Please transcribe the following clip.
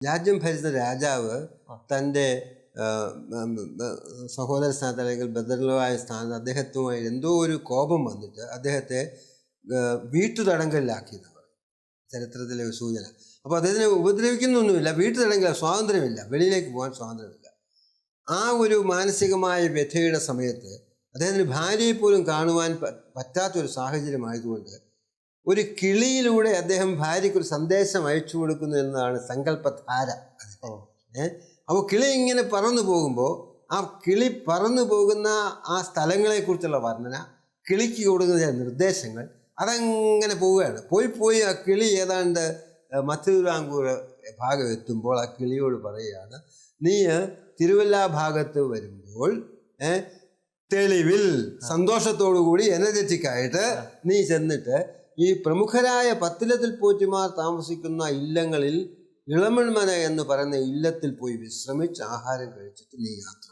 രാജ്യം ഭരിച്ച രാജാവ് തൻ്റെ സഹോദര സ്ഥാനത്ത് അല്ലെങ്കിൽ ബദലുമായ സ്ഥാനത്ത് അദ്ദേഹത്തുമായി എന്തോ ഒരു കോപം വന്നിട്ട് അദ്ദേഹത്തെ വീട്ടുതടങ്കലിലാക്കിയെന്ന് പറയും ചരിത്രത്തിലെ ഒരു സൂചന. അപ്പോൾ അദ്ദേഹത്തിനെ ഉപദ്രവിക്കുന്നൊന്നുമില്ല, വീട്ടുതടങ്കൽ, സ്വാതന്ത്ര്യമില്ല, വെളിയിലേക്ക് പോകാൻ സ്വാതന്ത്ര്യമില്ല. ആ ഒരു മാനസികമായ വ്യഥയുടെ സമയത്ത് അദ്ദേഹത്തിന് ഭാര്യയെ പോലും കാണുവാൻ പറ്റാത്തൊരു സാഹചര്യമായതുകൊണ്ട് ഒരു കിളിയിലൂടെ അദ്ദേഹം ഭാര്യയ്ക്കൊരു സന്ദേശം അയച്ചു കൊടുക്കുന്നു എന്നതാണ് സങ്കല്പധാര. അപ്പോൾ കിളി ഇങ്ങനെ പറന്നു പോകുമ്പോൾ ആ കിളി പറന്നു പോകുന്ന ആ സ്ഥലങ്ങളെക്കുറിച്ചുള്ള വർണ്ണന, കിളിക്ക് കൊടുക്കുന്ന നിർദ്ദേശങ്ങൾ, അതങ്ങനെ പോവുകയാണ്. പോയി ആ കിളി ഏതാണ്ട് മധുരാങ്കൂർ ഭാഗം എത്തുമ്പോൾ ആ കിളിയോട് പറയുകയാണ്, നീ തിരുവല്ല ഭാഗത്ത് വരുമ്പോൾ തെളിവിൽ സന്തോഷത്തോടു കൂടി എനർജറ്റിക്കായിട്ട് നീ ചെന്നിട്ട് ഈ പ്രമുഖരായ പത്തിലത്തിൽ പോറ്റിമാർ താമസിക്കുന്ന ഇല്ലങ്ങളിൽ ഇളമൺമന എന്ന് പറയുന്ന ഇല്ലത്തിൽ പോയി വിശ്രമിച്ച് ആഹാരം കഴിച്ചിട്ട് നീ യാത്ര